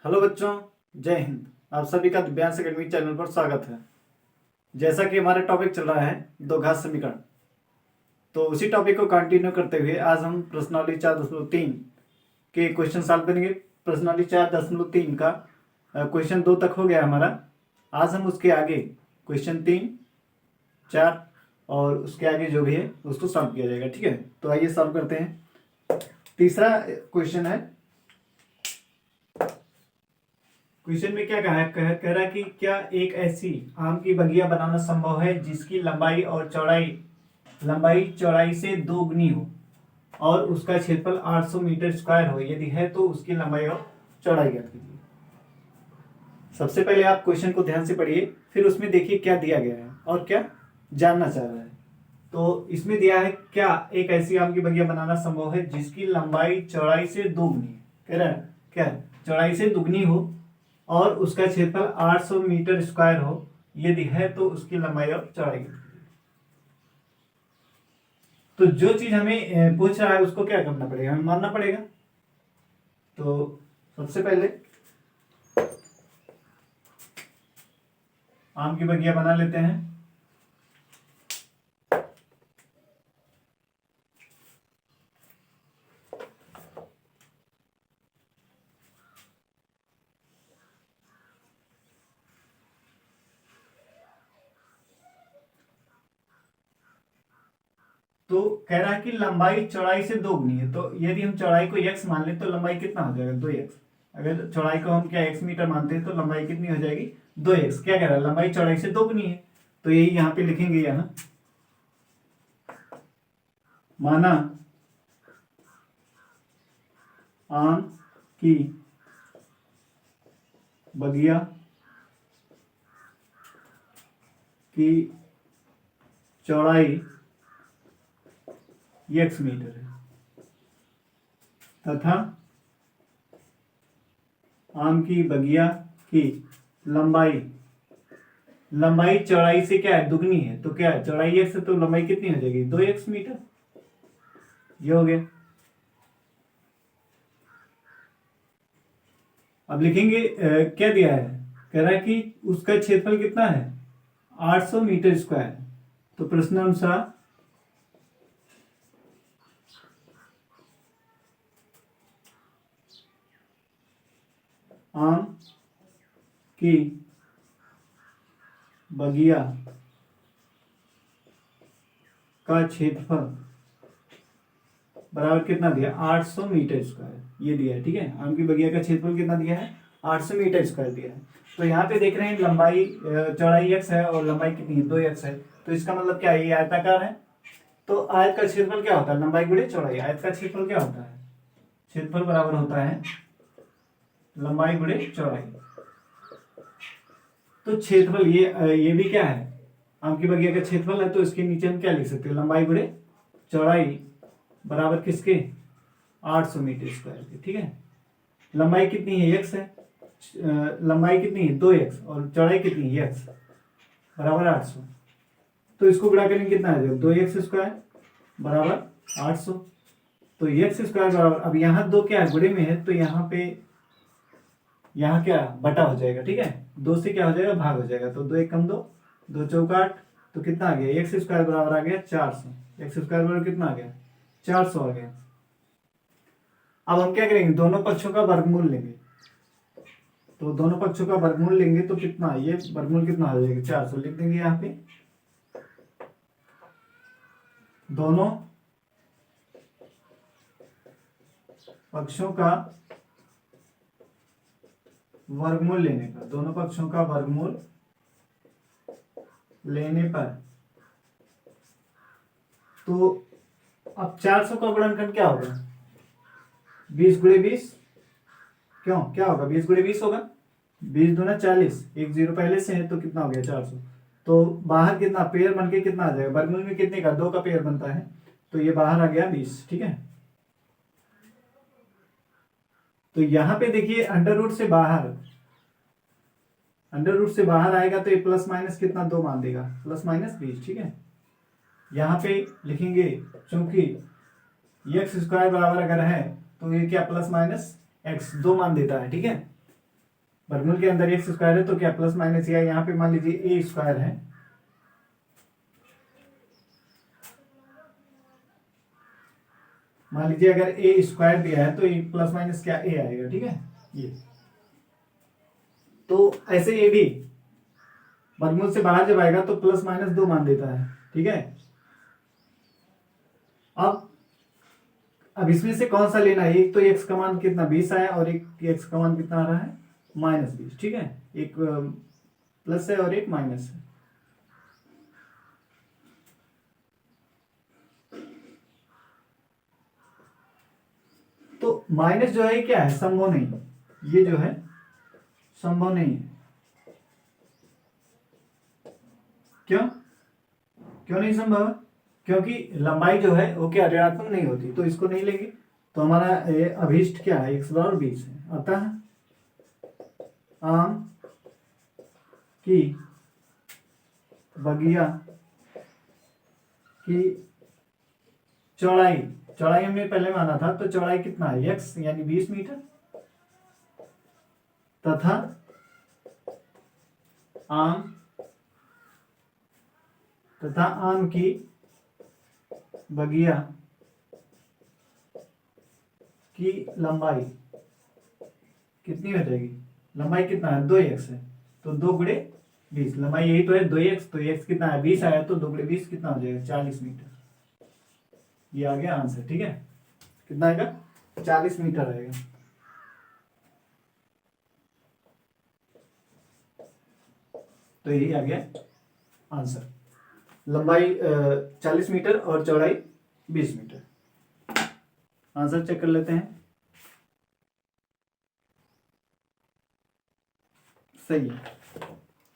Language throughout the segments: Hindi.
हेलो बच्चों, जय हिंद। आप सभी का दिव्यांश एकेडमी चैनल पर स्वागत है। जैसा कि हमारा टॉपिक चल रहा है दो घात समीकरण, तो उसी टॉपिक को कंटिन्यू करते हुए आज हम प्रश्नावली 4.3 के क्वेश्चन सॉल्व करेंगे। प्रश्नावली 4.3 का क्वेश्चन 2 तक हो गया हमारा। आज हम उसके आगे क्वेश्चन 3, 4 और उसके आगे जो भी है उसको सॉल्व किया जाएगा। ठीक है, तो आइए सॉल्व करते हैं। तीसरा क्वेश्चन है। क्वेश्चन में क्या कहा है? कह रहा है कि क्या एक ऐसी आम की बगिया बनाना संभव है जिसकी लंबाई चौड़ाई से दोगुनी हो और उसका क्षेत्रफल 800 मीटर स्क्वायर हो? यदि है तो उसकी लंबाई और चौड़ाई ज्ञात कीजिए। सबसे पहले आप क्वेश्चन को ध्यान से पढ़िए, फिर उसमें देखिए क्या दिया गया है और क्या जानना चाह रहा है। तो इसमें दिया है क्या एक ऐसी आम की बगिया बनाना संभव है जिसकी लंबाई चौड़ाई से दोगुनी है। कह रहा है क्या चौड़ाई से दुगनी हो और उसका क्षेत्रफल 800 मीटर स्क्वायर हो। यदि है तो उसकी लंबाई और चौड़ाई। तो जो चीज हमें पूछ रहा है उसको क्या करना पड़ेगा? हमें मानना पड़ेगा। तो सबसे पहले आम की बगिया बना लेते हैं। तो कह रहा है कि लंबाई चौड़ाई से दोगुनी है, तो यदि हम चौड़ाई को x मान लें तो लंबाई कितना हो जाएगा? 2x। अगर चौड़ाई को हम क्या x मीटर मानते हैं तो लंबाई कितनी हो जाएगी? 2x। क्या कह रहा है? लंबाई चौड़ाई से दोगुनी है, तो यही यहां पे लिखेंगे या ना। माना आम की बगिया की चौड़ाई x मीटर है तथा आम की बगिया की लंबाई चौड़ाई से क्या है? दुगनी है। तो क्या है? चौड़ाई x है तो लंबाई कितनी हो जाएगी? 2x metre. ये हो गया। अब लिखेंगे क्या दिया है? कह रहा है कि उसका क्षेत्रफल कितना है? 800 मीटर स्क्वायर। तो प्रश्न अनुसार आम की बगिया का क्षेत्रफल बराबर कितना दिया? 800 मीटर स्क्वायर। ये दिया है। ठीक है, आम की बगिया का क्षेत्रफल कितना दिया है? 800 मीटर स्क्वायर दिया है। तो यहाँ पे देख रहे हैं लंबाई चौड़ाई x है और लंबाई कितनी है? 2x है। तो इसका मतलब क्या है? ये आयताकार है। तो आयत का क्षेत्रफल क्या होता है? लंबाई गुणे चौड़ाई। आयत का क्षेत्रफल क्या होता है? क्षेत्रफल बराबर होता है लंबाई गुणे चौड़ाई। तो क्षेत्रफल ये भी क्या है? आम की बगिया का क्षेत्रफल है, तो इसके नीचे हम क्या लिख सकते हैं? लंबाई गुणे चौड़ाई बराबर किसके? 800 मीटर स्क्वायर के। ठीक है, लंबाई कितनी है? x है। लंबाई कितनी है? 2x और चौड़ाई कितनी है? x बराबर 800। तो इसको गुणा करेंगे कितना आ जाएगा? 2x स्क्वायर बराबर 800। तो x स्क्वायर बराबर, अब यहाँ दो क्या है? गुणे में है, तो यहाँ पे यहाँ क्या बटा हो जाएगा। ठीक है, 2 से क्या हो जाएगा? भाग हो जाएगा। तो 2 1 कम 2, 2 चौका 8। तो कितना आ गया? x स्क्वायर बराबर आ गया 400। x स्क्वायर बराबर कितना आ गया? 400 आ गया। अब हम क्या करेंगे? दोनों पक्षों का वर्गमूल लेंगे। तो दोनों पक्षों का वर्गमूल लेंगे तो कितना? ये वर्गमूल कितना हो जाएगा? 400 लिख देंगे यहाँ पे। दोनों पक्षों का वर्गमूल लेने पर, दोनों पक्षों का वर्गमूल लेने पर, तो अब 400 का गुणनखंड क्या होगा? 20 गुणे 20। क्यों क्या होगा? 20 गुणे 20 होगा। 20 दूना 40, एक जीरो पहले से है, तो कितना हो गया? 400। तो बाहर कितना पेयर बन के कितना आ जाएगा? वर्गमूल में कितने का? 2 का पेयर बनता है, तो ये बाहर आ गया 20। ठीक है, तो यहां पे देखिए अंडर रूट से बाहर आएगा तो ये प्लस माइनस कितना? 2 मान देगा, प्लस माइनस 20। ठीक है, यहां पे लिखेंगे क्योंकि एक्स स्क्वायर बराबर अगर है तो ये क्या? प्लस माइनस एक्स 2 मान देता है। ठीक है, वर्गमूल के अंदर एक्स स्क्वायर है तो क्या प्लस माइनस या यहाँ पे मान लीजिए ए स्क्वायर है, मान लीजिए अगर ए स्क्वायर दिया है तो ये प्लस माइनस क्या ए आएगा, ठीक है। ये तो ऐसे ए भी वर्गमूल से बाहर जब आएगा तो प्लस माइनस 2 मान देता है, ठीक है। अब इसमें से कौन सा लेना है, एक तो एक्स का मान कितना 20 आया और एक एक्स का मान कितना आ रहा है -20, ठीक है। एक प्लस है और एक माइनस है। तो माइनस जो है क्या है, संभव नहीं, ये जो है संभव नहीं है। क्यों क्यों नहीं संभव है? क्योंकि लंबाई जो है वो क्या ऋणात्मक नहीं होती, तो इसको नहीं लेंगे। तो हमारा अभीष्ट क्या है, x/20 है। अतः आम की बगिया की चौड़ाई हमने पहले माना था, तो चौड़ाई कितना है x यानी 20 मीटर, तथा आम की बगिया की लंबाई कितनी हो जाएगी, लंबाई कितना है 2x है, तो 2 गुणे 20, लंबाई यही तो है 2x, तो x कितना है 20 आया, तो 2 गुणे 20 कितना हो जाएगा 40 मीटर। ये आ गया आंसर, ठीक है। कितना आएगा 40 मीटर आएगा। तो यही आ गया आंसर, लंबाई 40 मीटर और चौड़ाई 20 मीटर। आंसर चेक कर लेते हैं। सही है।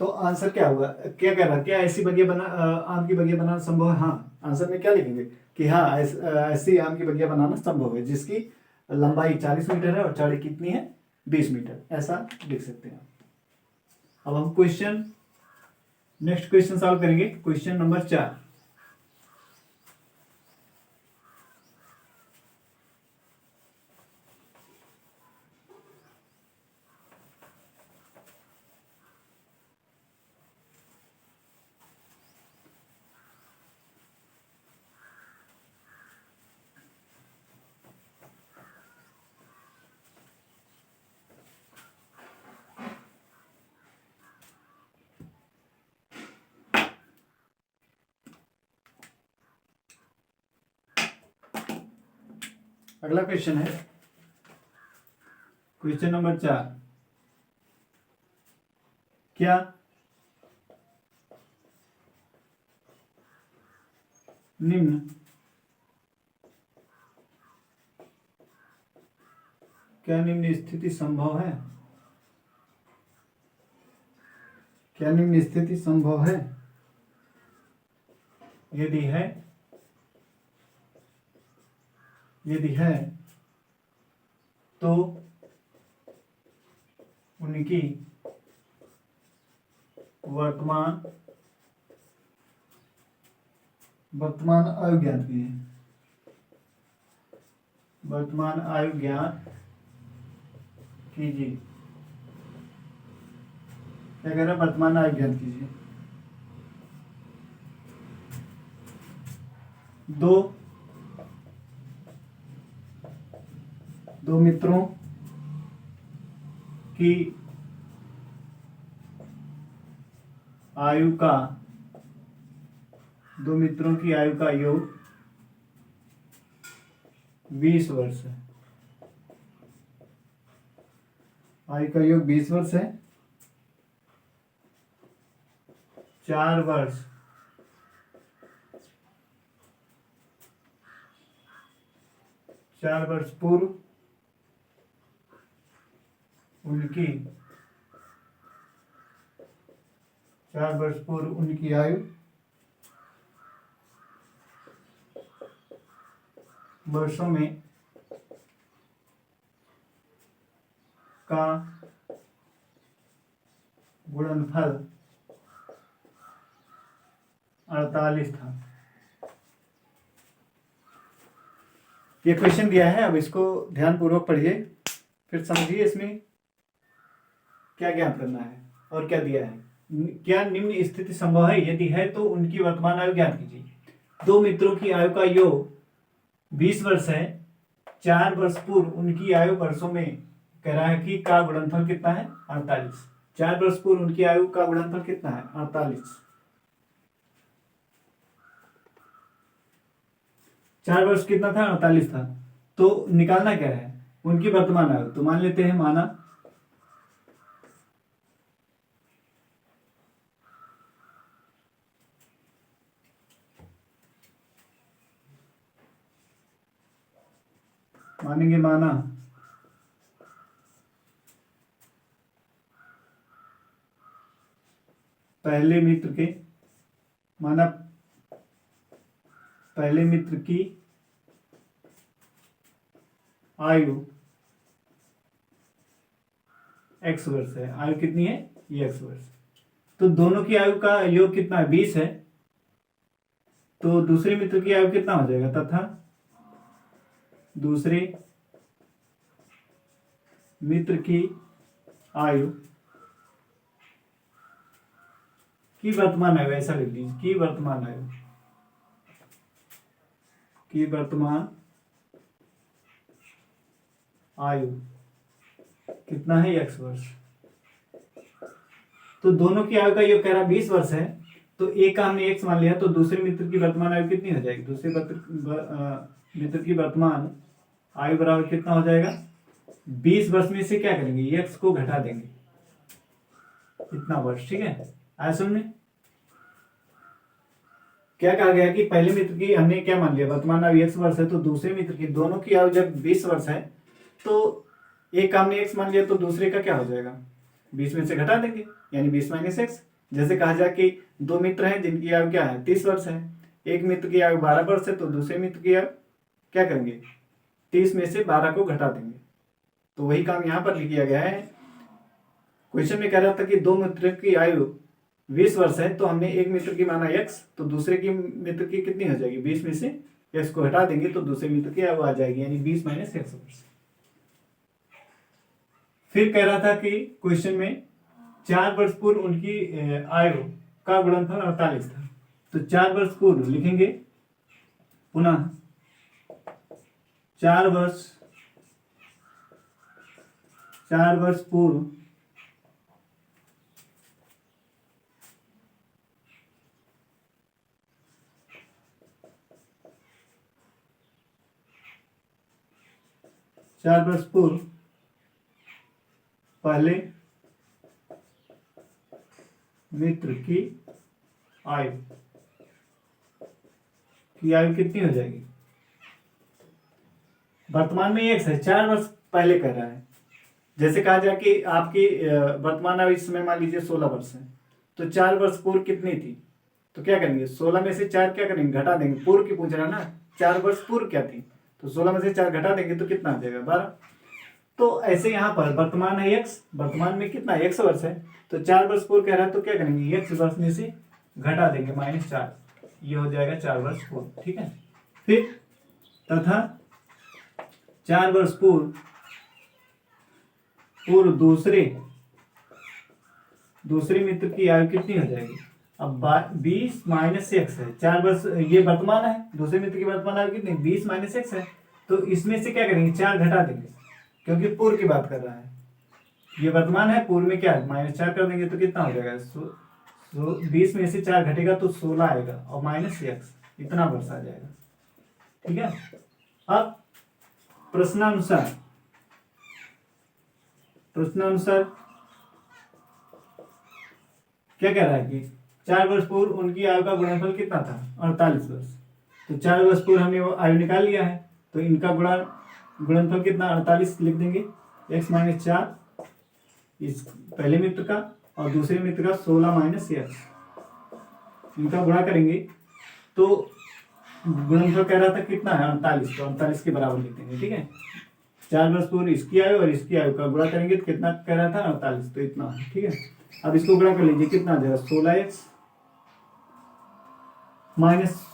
तो आंसर क्या हुआ, क्या कह रहा, क्या ऐसी बगिया बना आम की बगिया बनाना संभव है? हाँ, आंसर में क्या लिखेंगे कि हाँ ऐसी आम की बगिया बनाना संभव है जिसकी लंबाई 40 मीटर है और चौड़ाई कितनी है 20 मीटर, ऐसा लिख सकते हैं। अब हम नेक्स्ट क्वेश्चन सॉल्व करेंगे, क्वेश्चन नंबर 4। अगला क्वेश्चन है क्वेश्चन नंबर 4। क्या निम्न स्थिति संभव है? क्या निम्न स्थिति संभव है? यदि है तो उनकी वर्तमान आयु ज्ञात कीजिए। वर्तमान आयु ज्ञात कीजिए। क्या कह रहा है, वर्तमान आयु ज्ञात कीजिए। दो मित्रों की आयु का योग 20 वर्ष है। आयु का योग 20 वर्ष है। 4 वर्ष पूर्व उनकी आयु वर्षों में का गुणनफल 48 था। ये क्वेश्चन दिया है, अब इसको ध्यानपूर्वक पढ़िए, फिर समझिए इसमें क्या ज्ञात करना है और क्या दिया है। क्या निम्न स्थिति संभव है, यदि है तो उनकी वर्तमान आयु ज्ञात कीजिए। दो मित्रों की आयु का योग 20 वर्ष है। 4 वर्ष पूर्व उनकी आयु वर्षों में कह रहा है कि का गुणनफल कितना है 48। 4 वर्ष पूर्व उनकी आयु का गुणनफल कितना है 48। 4 वर्ष कितना था 48 था। तो निकालना क्या है उनकी वर्तमान आयु। तो मान लेते हैं माना पहले मित्र की आयु x वर्ष है। आयु कितनी है ये x वर्ष। तो दोनों की आयु का योग कितना है 20 है। तो दूसरे मित्र की आयु कितना हो जाएगा, तथा दूसरे मित्र की आयु की वर्तमान आयु, ऐसा लिख लीजिए की वर्तमान आयु कितना है x वर्ष। तो दोनों की आयु का योग कह रहा 20 वर्ष है। तो एक का हमने x मान लिया, तो दूसरे मित्र की वर्तमान आयु कितनी हो जाएगी। दूसरे मित्र की वर्तमान आयु बराबर कितना हो जाएगा 20 वर्ष में से क्या करेंगे x को घटा देंगे इतना वर्ष। ठीक है, आया समझ। क्या कहा गया कि पहले मित्र की हमने क्या मान लिया वर्तमान आयु x वर्ष है। तो दूसरे मित्र की दोनों की आयु जब 20 वर्ष है तो एक का हमने x मान लिया, तो दूसरे का क्या हो जाएगा 20 में से घटा देंगे यानी 20 माइनस x। जैसे कहा जाए कि दो मित्र हैं जिनकी आयु क्या है 30 वर्ष है। एक मित्र की आयु 12 वर्ष है, तो दूसरे मित्र की आयु क्या करेंगे 30 में से 12 को घटा देंगे। तो वही काम यहाँ पर लिखा गया है। क्वेश्चन में कह रहा था कि दो मित्र की आयु 20 वर्ष है, तो हमने एक मित्र की माना x, तो दूसरे की मित्र की कितनी हो जाएगी 20 में से x को हटा देंगे तो दूसरे मित्र की आयु आ जाएगी यानी 20 माइनस x वर्ष। फिर कह रहा था कि क्वेश्चन में 4 वर्ष पूर्व उनकी आयु का गुणनफल 48 था। तो 4 वर्ष पूर्व लिखेंगे पुनः 4 वर्ष पूर्व पहले मित्र की आयु कितनी हो जाएगी। वर्तमान में x है, 4 वर्ष पहले कर रहा है। जैसे कहा जाए कि आपकी वर्तमान आयु इस समय मान लीजिए 16 वर्ष है, तो 4 वर्ष पूर्व कितनी थी। तो क्या करेंगे 16 में से 4 क्या करेंगे घटा देंगे। पूर्व की पूछ रहा है ना, 4 वर्ष पूर्व क्या थी, तो 16 में से 4 घटा देंगे तो कितना आ जाएगा 12। तो ऐसे यहाँ पर वर्तमान है x, वर्तमान में कितना x वर्ष है, तो 4 वर्ष पूर्व कह रहा है तो क्या करेंगे x वर्ष में से घटा देंगे -4, ये हो जाएगा 4 वर्ष पूर्व। ठीक है, फिर तथा 4 वर्ष पूर्व दूसरे मित्र की आयु कितनी हो जाएगी। अब 20 माइनस x है, 4 वर्ष ये वर्तमान है, दूसरे मित्र की वर्तमान आयु कितनी 20 माइनस x है। तो इसमें से क्या करेंगे 4 घटा देंगे क्योंकि पूर्व की बात कर रहा है। ये वर्तमान है, पूर्व में क्या है -4 कर देंगे तो कितना हो जाएगा 20 में से 4 घटेगा तो 16 आएगा और माइनस x इतना वर्ष आ जाएगा। ठीक है, अब प्रश्नानुसार क्या कह रहा है कि 4 वर्ष पूर्व उनकी आयु का गुणनफल कितना था 48 वर्ष। तो 4 वर्ष पूर्व हमने वो आयु निकाल लिया है, तो इनका गुणनफल कितना 48 लिख देंगे। x माइनस 4 इस पहले मित्र का और दूसरे मित्र का 16 माइनस x, इनका गुणा करेंगे तो गुणनफल कह रहा था कितना है 48, तो 48 के बराबर लिख देंगे। ठीक है, 4 वर्ष पूर्व इसकी आयु और इसकी आयु का गुणा करेंगे तो कितना कह रहा था 48, तो इतना। ठीक है, अब इसको गुणा कर लीजिए कितना आ जाएगा 16x minus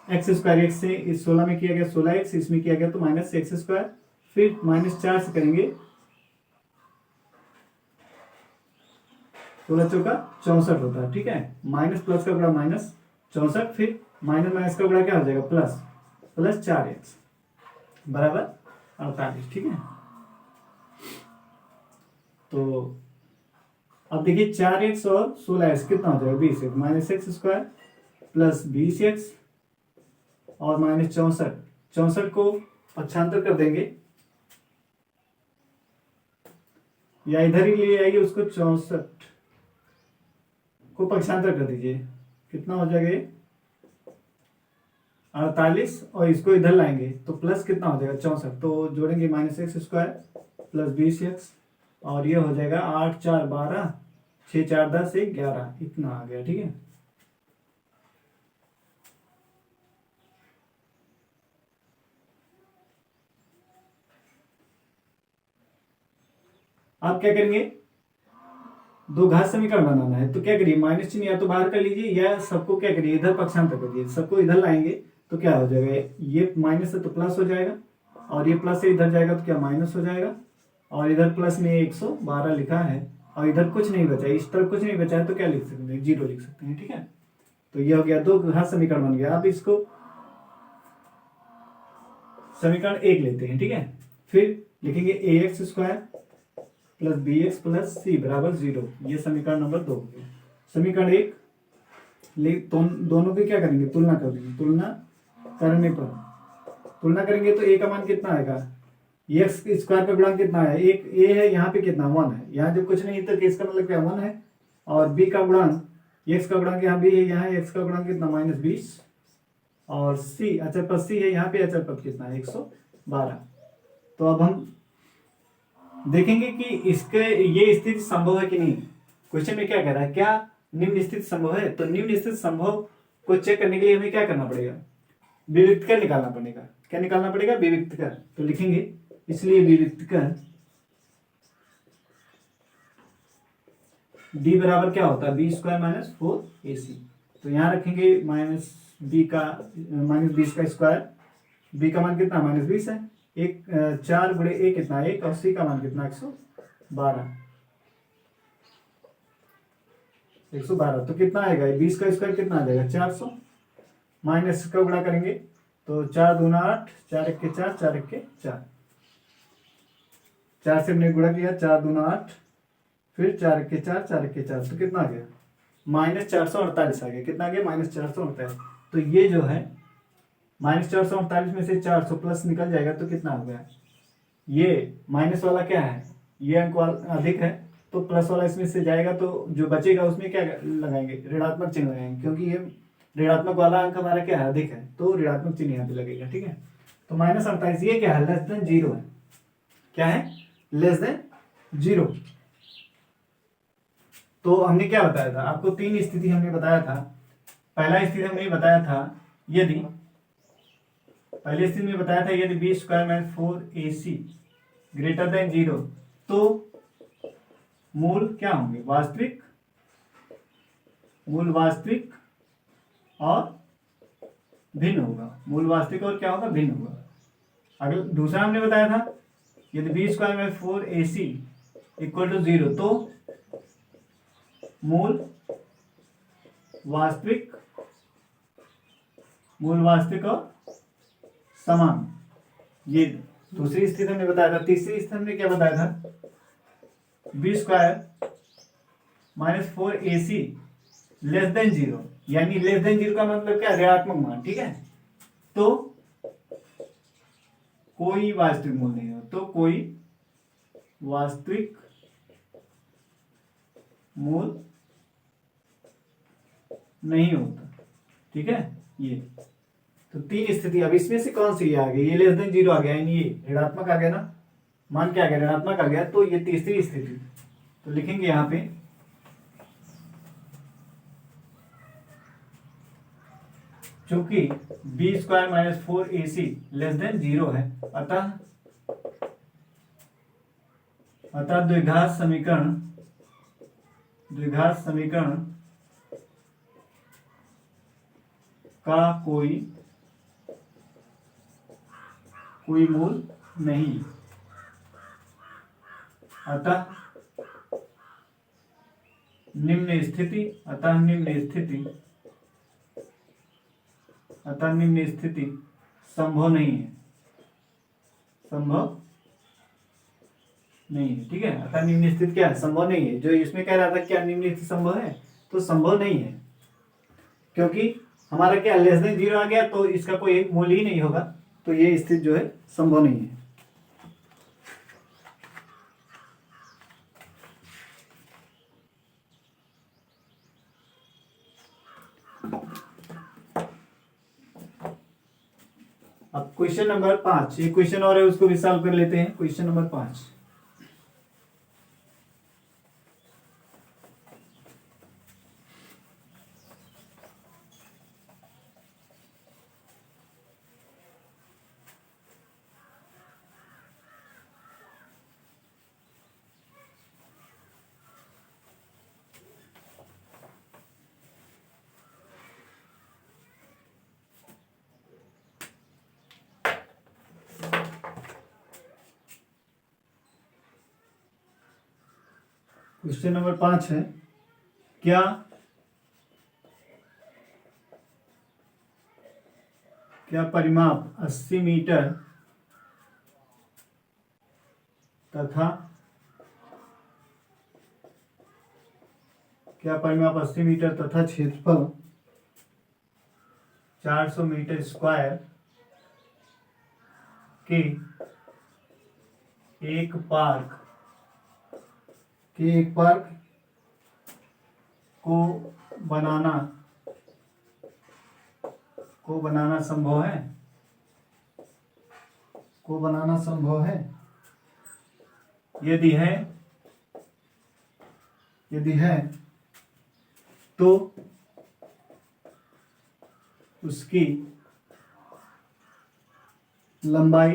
x square. x से इस 16 में किया गया 16x, इसमें किया गया तो माइनस एक्स स्क्वायर। फिर -4 से करेंगे 16 चौका 64 होता है, ठीक है। माइनस प्लस का गुणा माइनस 64, फिर माइनस माइनस का गुणा क्या हो जाएगा प्लस, प्लस 4x बराबर 48, ठीक है। तो अब देखिए 4x और 16x कितना हो जाएगा 20x, minus x square plus 20x और माइनस 64, 64 को पक्षांतर कर देंगे या इधर ही ले आइए उसको, 64 को पक्षांतर कर दीजिए, कितना हो जाएगा ये 48, और इसको इधर लाएंगे तो प्लस कितना हो जाएगा 64, तो जोड़ेंगे minus x square plus 20x और ये हो जाएगा 8 4 12, 6 4 10 1 11, इतना आ गया, ठीक है। आप क्या करेंगे, दो घात समीकरण बनाना है तो क्या करिए, माइनस चिन्ह या तो बाहर कर लीजिए या सबको क्या करिए इधर पक्षांतर कर दीजिए, सबको इधर लाएंगे तो क्या हो जाएगा, ये माइनस है तो प्लस हो जाएगा, और ये प्लस से इधर जाएगा तो क्या माइनस हो जाएगा, और इधर प्लस में 112 लिखा है और इधर कुछ नहीं बचा, इस तरफ कुछ नहीं बचा है तो क्या लिख सकते हैं, 0 लिख सकते हैं, ठीक है। तो ये हो गया, दो घात समीकरण बन गया। अब इसको समीकरण 1 लेते हैं, ठीक है। फिर लिखेंगे ax square plus b x plus c बराबर 0, ये समीकरण नंबर 2 हो गया। समीकरण 1 दोनों की क्या करेंगे, तुलना कर देंगे, तुलना करने पर तुलना करेंगे तो a का मान कितना आएगा, एक्स स्क्वायर का गुणांक कितना है, एक a है, यहाँ पे कितना 1 है, यहाँ जब कुछ नहीं तो इसका मतलब क्या 1 है, और b का गुणांक x का गुणांक यहाँ b है, यहाँ x का गुणांक कितना -20, और c अचर पद c है, यहाँ पे अचर पद कितना है 112। तो अब हम देखेंगे कि इसके ये स्थिति संभव है कि नहीं। क्वेश्चन में क्या कह रहा है, क्या निम्न स्थिति संभव है, तो निम्न स्थिति संभव को चेक करने के लिए हमें क्या करना पड़ेगा, विविक्त कर निकालना पड़ेगा। क्या निकालना पड़ेगा, विविक्त कर। तो लिखेंगे इसलिए विविक्त कर d बराबर क्या होता है b स्क्वायर माइनस 4ac। तो यहाँ रखेंगे माइनस 20 का स्क्वायर, b का मान कितना -20 है, 4 गुणे a कितना 1, और c का मान कितना 112, तो कितना आएगा 20 का स्क्वायर कितना आ जाएगा 400, माइनस का गुणा करेंगे तो 4 दूना 8, 4 1 के 4, 4 1 के 4, 4 से हमने गुणा किया, 4 दूना 8, फिर 4 1 के 4, 4 1 के 4, तो कितना आ गया -448 आ गया, कितना आ गया -448। तो ये जो है -448 में से 400 प्लस निकल जाएगा तो कितना हो गया, ये माइनस वाला क्या है, ये अंक वाला अधिक है तो प्लस वाला इसमें से जाएगा, तो जो बचेगा उसमें क्या लगाएंगे, ऋणात्मक चिन्ह लगाएंगे, क्योंकि ये ऋणात्मक वाला अंक हमारा क्या है अधिक है, तो ऋणात्मक चिन्ह यहाँ पे लगेगा, ठीक है। तो -48 ये क्या है, लेस देन 0 है, क्या है लेस देन 0। तो हमने क्या बताया था आपको, 3 स्थिति हमने बताया था। पहला स्थिति हमने बताया था यदि पहले स्थिति में बताया था यदि B square minus 4ac greater than 0 तो मूल क्या होंगे, मूल वास्तविक और भिन्न होगा, मूल वास्तविक और क्या होगा, भिन्न होगा। अगर दूसरा हमने बताया था यदि B square minus 4ac equal to 0 तो मूल वास्तविक और समान, ये दूसरी स्थिति हमने बताया था। तीसरी स्थिति हमने क्या बताया था, B square minus 4ac less than 0, यानी लेस देन 0 का मतलब क्या, ऋणात्मक मान, ठीक है। तो कोई वास्तविक मूल नहीं हो, तो कोई वास्तविक मूल नहीं होता, ठीक है। ये तो 3 स्थिति, अब इसमें से कौन सी आ गई, ये लेस देन 0 आ गया, यानी ये ऋणात्मक आ गया ना, मान क्या आ गया, ऋणात्मक आ गया, तो ये तीसरी स्थिति। तो लिखेंगे यहां पे चूंकि B square minus 4ac less than 0 है, अतः द्विघात समीकरण का कोई मूल नहीं, अतः निम्न स्थिति, अतः निम्न स्थिति संभव नहीं है, संभव नहीं है। ठीक है, अतः निम्न स्थिति क्या है, संभव नहीं है। जो इसमें कह रहा था क्या निम्न स्थिति संभव है, तो संभव नहीं है, क्योंकि हमारा क्या लेस देन 0 आ गया, तो इसका कोई एक मूल्य ही नहीं होगा, तो ये स्थिति जो है संभव नहीं है। अब क्वेश्चन नंबर 5, ये क्वेश्चन और है, उसको भी सॉल्व कर लेते हैं। क्वेश्चन नंबर 5, क्वेश्चन नंबर 5 है, क्या परिमाप 80 मीटर तथा क्षेत्रफल 400 मीटर स्क्वायर के एक पार्क को बनाना संभव है। यदि है तो उसकी लंबाई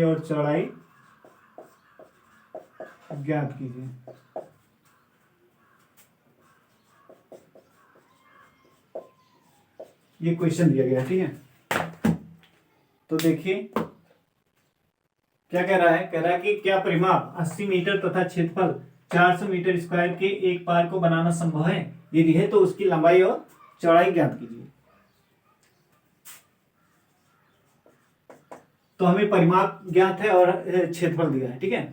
और चौड़ाई ज्ञात कीजिए। ये क्वेश्चन दिया गया, ठीक है। तो देखिए क्या कह रहा है, कि क्या परिमाप 80 मीटर तथा क्षेत्रफल 400 मीटर स्क्वायर के एक पार्क को बनाना संभव है। यदि है तो उसकी लंबाई और चौड़ाई ज्ञात कीजिए। तो हमें परिमाप ज्ञात है और क्षेत्रफल दिया है, ठीक है।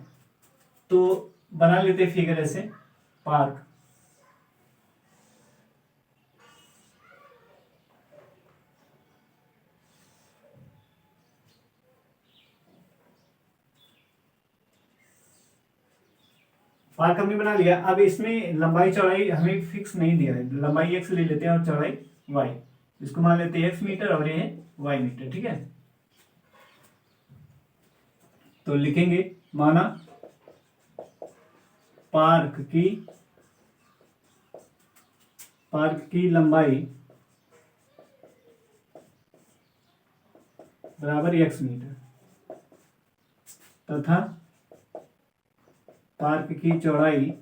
तो बना लेते हैं फिगर ऐसे, पार्क हमने बना लिया। अब इसमें लंबाई चौड़ाई हमें फिक्स नहीं दिया है, लंबाई x ले लेते हैं और चौड़ाई y, इसको मान लेते हैं x मीटर और ये y मीटर, ठीक है। तो लिखेंगे, माना पार्क की लंबाई बराबर x मीटर तथा पार्क की चौड़ाई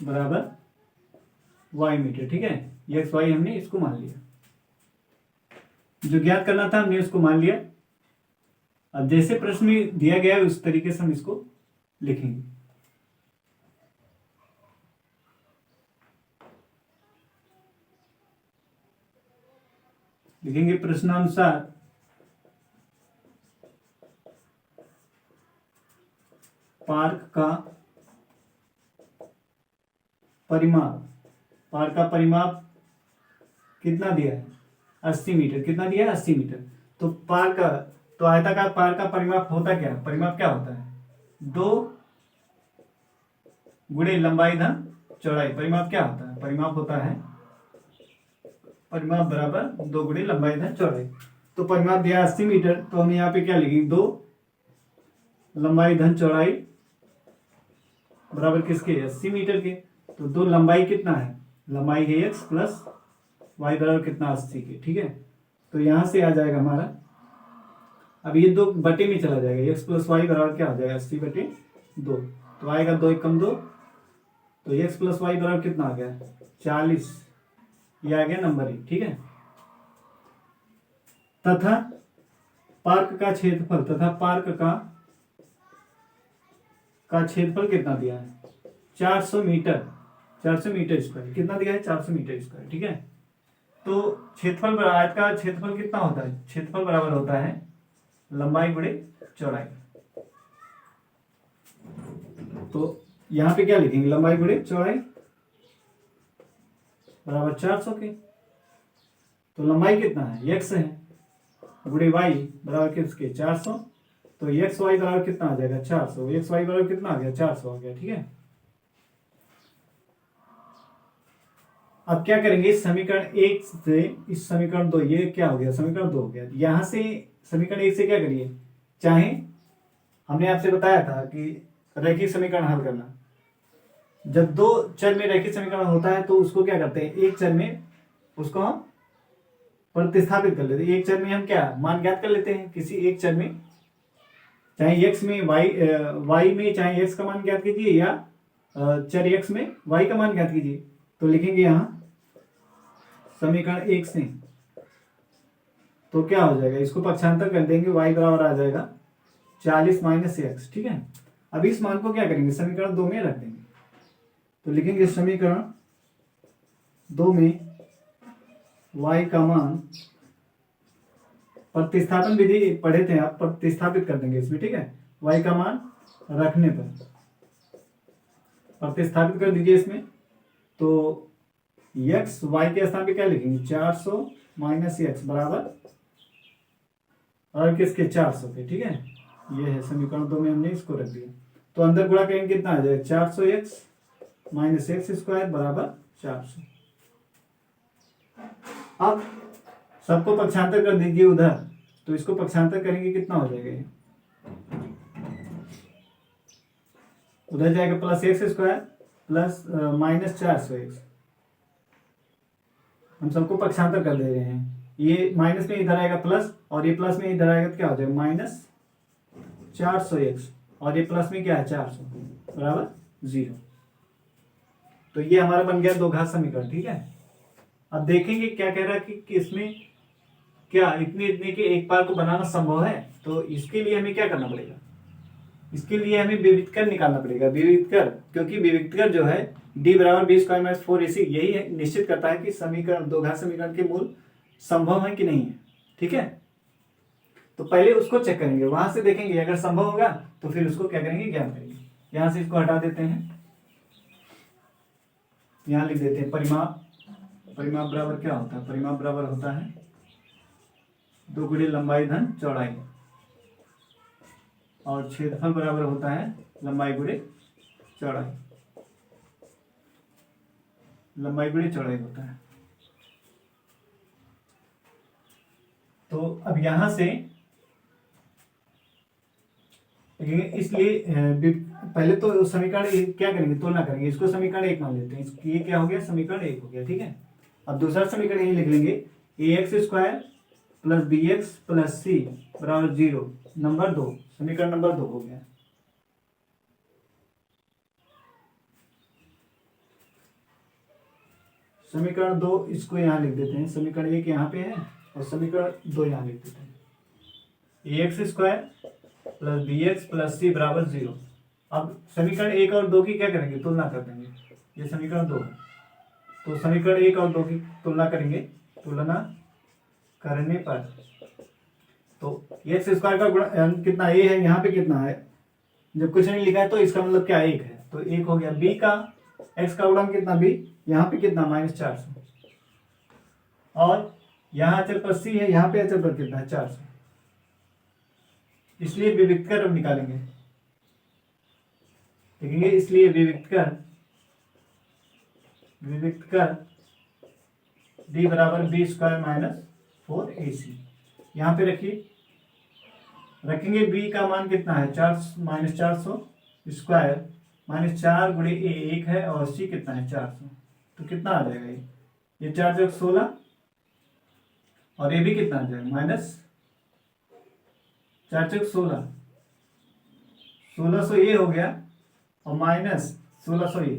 बराबर y मीटर, ठीक है। x y हमने इसको मान लिया, जो ज्ञात करना था हमने उसको मान लिया। अब जैसे प्रश्न में दिया गया है उस तरीके से हम इसको लिखेंगे। प्रश्नानुसार पार्क का परिमाप कितना दिया है, 80 मीटर। कितना दिया है, 80 मीटर। तो आयताकार पार्क का परिमाप होता क्या, परिमाप क्या होता है, 2 गुणे लंबाई धन चौड़ाई। परिमाप क्या होता है, परिमाप होता है परिमाप बराबर 2 गुणे लंबाई धन चौड़ाई। तो परिमाप दिया 80 मीटर, तो हम यहाँ पे क्या लिखेंगे, 2 लंबाई धन चौड़ाई बराबर किसके, 80 मीटर के। तो 2 लंबाई कितना है, लंबाई है x प्लस वाई बराबर कितना, 80 के, ठीक है। तो यहां से आ जाएगा हमारा, अब ये 2 बटे में चला जाएगा, x प्लस वाई बराबर क्या हो जाएगा, 80 बटे 2। तो आएगा 2 एकम 2, तो x प्लस वाई बराबर कितना आ गया, 40। ये आ गया नंबर 1, ठीक है। तथा पार्क का क्षेत्रफल क्षेत्रफल कितना दिया है? 400 मीटर, 400 मीटर स्क्वायर। कितना दिया है? 400 मीटर स्क्वायर। ठीक है, तो क्षेत्रफल आयत का क्षेत्रफल कितना होता है? क्षेत्रफल बराबर होता है लंबाई गुणे चौड़ाई। तो यहां पे क्या लिखेंगे? लंबाई गुणे चौड़ाई बराबर 400 के। तो लंबाई कितना है? x है, गुणे y बराबर किसके? 400। तो एक्स वाई बराबर कितना आ जाएगा? 400। एक्स वाई बराबर कितना आ गया? 400 आ गया। ठीक है, अब क्या करेंगे? समीकरण 1 से इस समीकरण 2, ये क्या हो गया? समीकरण 2 हो गया। यहां से समीकरण 1 से क्या करिए? चाहे हमने आपसे बताया था कि रैखिक समीकरण हल करना, जब दो चर में रैखिक समीकरण होता है तो उसको क्या करते हैं? एक चर में उसको हम प्रतिस्थापित कर लेते हैं। एक चर में हम क्या मान ज्ञात कर लेते हैं? किसी एक चर में, चाहे x में y में चाहे x का मान ज्ञात कीजिए या चर x में y का मान ज्ञात कीजिए। तो लिखेंगे यहां समीकरण 1 से, तो क्या हो जाएगा? इसको पक्षांतर कर देंगे, y बराबर आ जाएगा 40 माइनस x। ठीक है, अब इस मान को क्या करेंगे? समीकरण 2 में रख देंगे। तो लिखेंगे समीकरण 2 में y का मान, प्रतिस्थापन विधि पढ़े थे आप, प्रतिस्थापित कर देंगे इसमें। ठीक है, y का मान रखने पर प्रतिस्थापित कर दीजिए इसमें। तो x y के स्थान पे क्या लिखेंगे? 400 माइनस एक्स बराबर, और किसके? 400 के। ठीक है, ये है समीकरण 2 में हमने इसको रख दिया। तो अंदर गुणा करेंगे, कितना आ जाएगा? 400x माइनस एक्स स्क्वायर बराबर 400। अब सबको पक्षांतर कर दीजिए उधर, तो इसको पक्षांतर करेंगे, कितना हो जाएगा? उधर जाएगा plus x square plus minus 400x। हम सबको पक्षांतर कर दे रहे हैं। ये माइनस में इधर आएगा प्लस, और ये प्लस में इधर आएगा तो क्या हो जाएगा? माइनस 400x, और ये प्लस में क्या है? 400 बराबर 0। तो ये हमारा बन गया दो घात समीकरण। ठीक है, अब देखेंगे क्या कह रहा है कि इसमें क्या इतने इतने के एक पार को बनाना संभव है। तो इसके लिए हमें क्या करना पड़ेगा? इसके लिए हमें विविक्तर निकालना पड़ेगा। विविक्तर, क्योंकि विविक्तर जो है d बराबर बी स्क्वायर माइनस 4ac, यही है, निश्चित करता है कि समीकरण दो घात समीकरण के मूल संभव है कि नहीं है। ठीक है, तो पहले उसको चेक करेंगे, वहां से देखेंगे, अगर संभव होगा तो फिर उसको क्या करेंगे? ज्ञात करेंगे। यहां से इसको हटा देते हैं, यहां लिख देते हैं परिमाप। परिमाप बराबर क्या होता है? परिमाप बराबर होता है 2 गुणे लंबाई धन चौड़ाई, और क्षेत्रफल बराबर होता है लंबाई गुणे चौड़ाई। लंबाई गुणे चौड़ाई होता है। तो अब यहां से इसलिए पहले तो समीकरण क्या करेंगे? तुलना करेंगे। इसको समीकरण 1 मान लेते हैं, ये क्या हो गया? समीकरण 1 हो गया। ठीक है, अब दूसरा समीकरण यही लिख लेंगे, ax square plus bx plus c बराबर 0। नंबर 2, समीकरण नंबर 2 हो गया। समीकरण 2 इसको यहां लिख देते हैं, समीकरण 1 यहां पे है और समीकरण 2 यहां लिख देते हैं। ax square plus bx plus c बराबर 0। अब समीकरण 1 और 2 की क्या करेंगे? तुलना कर देंगे। ये समीकरण 2 है, तो समीकरण 1 और 2 की तुलना करेंगे। तुलना करने पर तो एक्स स्क्वायर का गुणा कितना? ए है, यहाँ पे कितना है? जब कुछ नहीं लिखा है तो इसका मतलब क्या? 1 है, तो 1 हो गया। बी का एक्स का गुणन कितना? बी, यहाँ पे कितना? माइनस 400, और यहाँ अचर पर सी है, यहाँ पे अचर पर कितना है? 400। इसलिए विविक्तर अब निकालेंगे, देखेंगे। इसलिए विविक्तर d बराबर बी स्क्वायर माइनस 4ac। यहाँ पे रखेंगे b का मान कितना है? 4 माइनस 400 स्क्वायर माइनस 4 गुणे a 1 है, और c कितना है? 400। तो कितना आ जाएगा? ये 4 जग 16, और ये भी कितना आ जाएगा? माइनस 4 जग 16, 1600 ये हो गया, और माइनस 1600 ये,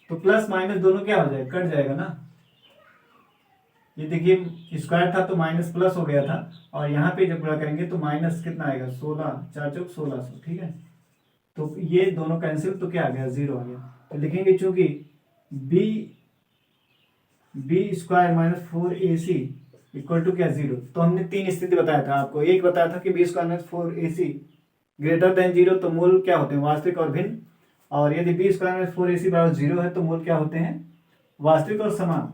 तो प्लस माइनस दोनों क्या हो जाएगा? कट जाएगा ना। ये देखिए स्क्वायर था तो माइनस प्लस हो गया था, और यहाँ पे जब गुणा करेंगे तो माइनस कितना आएगा, 16, 4 चौक 1600, ठीक है। तो ये दोनों कैंसिल, तो क्या आ गया, 0 आ गया। तो लिखेंगे चूंकि B square minus 4ac equal to क्या, 0। तो हमने 3 स्थिति बताया था आपको। एक बताया था कि B square minus 4ac greater than 0, तो मूल क्या होते हैं, वास्तविक और भिन्न। और यदि बी स्क्वायर माइनस 4ac बराबर 0 है तो मूल क्या होते हैं, वास्तविक और समान।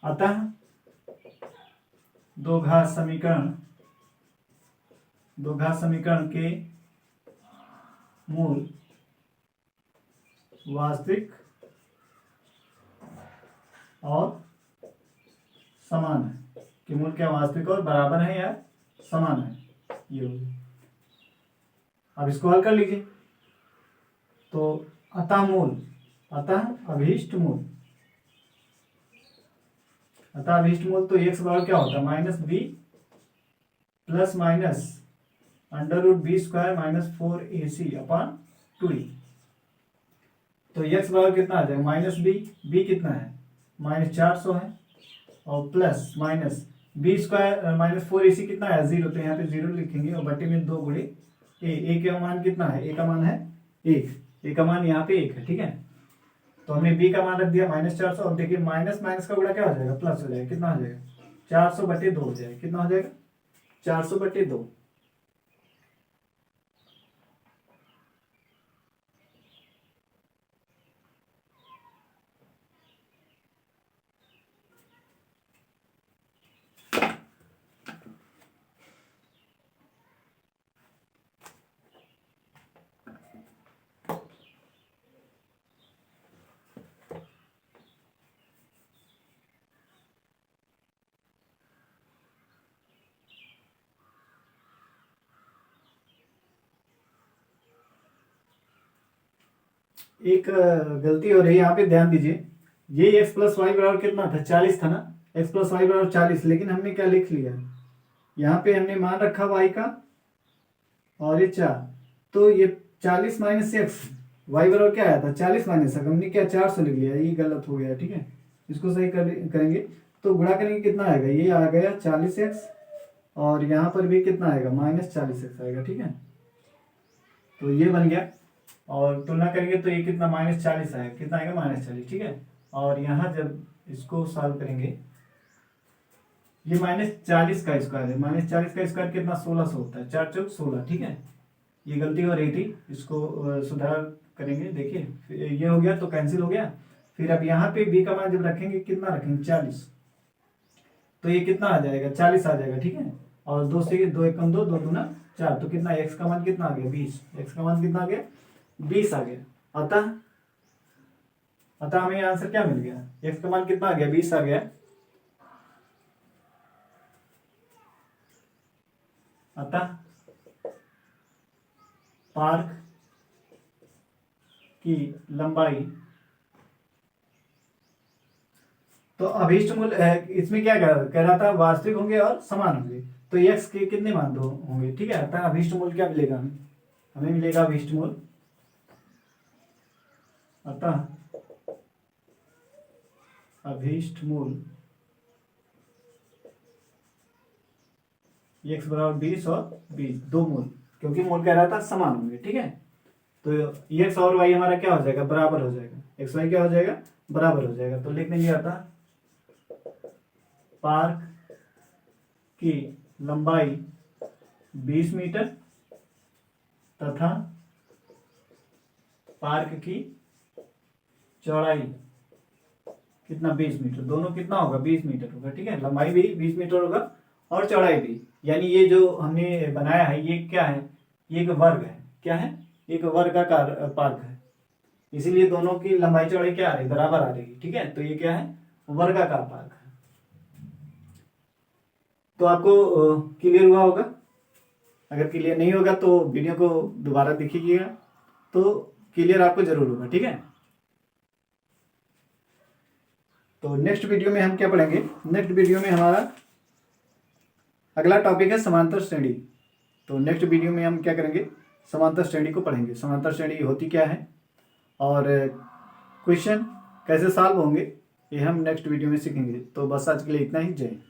अतः दो घात समीकरण के मूल वास्तविक और समान है, कि मूल क्या वास्तविक और बराबर है या समान है, ये हो गया। अब इसको हल कर लीजिए। तो अतः अभीष्ट मूल तो x बराबर क्या होता है, minus B plus minus under root B square minus 4ac upon 2e। तो x बराबर कितना आ जाएगा, माइनस बी कितना है, माइनस 400 है, और plus minus B square minus 4ac कितना है, 0। तो यहाँ पे 0 लिखेंगे और बटे में 2 गुणे ए का मान कितना है, ए का मान है 1, ए का मान यहाँ पे 1 है, ठीक है। तो हमने बी का मान रख दिया माइनस 400। अब देखिए माइनस माइनस का गुणा क्या हो जाएगा, प्लस हो जाएगा, कितना हो जाएगा, 400 बटे 2 हो जाएगा, कितना हो जाएगा, 400 बटे 2। एक गलती हो रही है यहाँ पे, ध्यान दीजिए। ये एक्स प्लस वाई बराबर कितना था, 40 था ना, एक्स प्लस वाई बराबर 40। लेकिन हमने क्या लिख लिया, यहाँ पे हमने मान रखा वाई का और ये 4। तो ये 40 माइनस एक्स, वाई बराबर क्या आया था, 40 माइनस एक्स, हमने क्या 400 लिख लिया, ये गलत हो गया, ठीक है। इसको सही करेंगे तो गुणा करेंगे, कितना आएगा, ये आ गया 40x, और यहाँ पर भी कितना आएगा, माइनस 40x आएगा, ठीक है। तो ये बन गया, और तुलना करेंगे तो ये कितना, माइनस 40 आएगा, कितना आएगा, माइनस 40, ठीक है। और यहाँ जब इसको सॉल्व करेंगे, ये माइनस 40 का स्क्वायर है, माइनस 40 का स्क्वायर कितना, 1600 होता है, 4 चौक 16, ठीक है। ये गलती हो रही थी, इसको सुधार करेंगे। देखिए ये हो गया तो कैंसिल हो गया। फिर अब यहाँ पे बी का मान जब रखेंगे, कितना रखेंगे, 40। तो ये कितना आ जाएगा, 40 आ जाएगा, ठीक है। और 2 से 2 एकम 2, 2 दूना 4, तो कितना, एक्स का मान कितना आ गया, 20। एक्स का मान कितना आ गया, 20 आ गया। अतः हमें आंसर क्या मिल गया, एक्स का मान कितना आ गया, 20 आ गया। अतः पार्क की लंबाई, तो अभीष्ट मूल्य इसमें क्या कह रहा था, वास्तविक होंगे और समान होंगे। तो एक्स के कितने मान दो होंगे, ठीक है। अतः अभीष्ट मूल्य क्या मिलेगा, हमें मिलेगा अभीष्ट मूल्य, अतः अभीष्ट मूल्य एक्स बराबर 20 और 20, दो मूल, क्योंकि मूल कह रहा था समान होंगे, ठीक है। तो एक्स और वाई हमारा क्या हो जाएगा, बराबर हो जाएगा, एक्स वाई क्या हो जाएगा, बराबर हो जाएगा। तो लिख देंगे आता पार्क की लंबाई 20 मीटर तथा पार्क की चौड़ाई कितना, 20 मीटर। दोनों कितना होगा, 20 मीटर होगा, ठीक है। लंबाई भी 20 मीटर होगा और चौड़ाई भी, यानी ये जो हमने बनाया है ये क्या है, ये एक वर्ग है, क्या है, एक वर्गाकार पार्क है, इसीलिए दोनों की लंबाई चौड़ाई क्या आ रही है, बराबर आ रही है, ठीक है। तो ये क्या है, वर्गाकार पार्क है। तो आपको क्लियर हुआ होगा। अगर क्लियर नहीं होगा तो वीडियो को दोबारा देखिएगा, तो क्लियर आपको जरूर होगा, ठीक है। तो नेक्स्ट वीडियो में हम क्या पढ़ेंगे, नेक्स्ट वीडियो में हमारा अगला टॉपिक है समांतर श्रेणी। तो नेक्स्ट वीडियो में हम क्या करेंगे, समांतर श्रेणी को पढ़ेंगे, समांतर श्रेणी होती क्या है और क्वेश्चन कैसे सॉल्व होंगे, ये हम नेक्स्ट वीडियो में सीखेंगे। तो बस आज के लिए इतना ही। जय हिंद।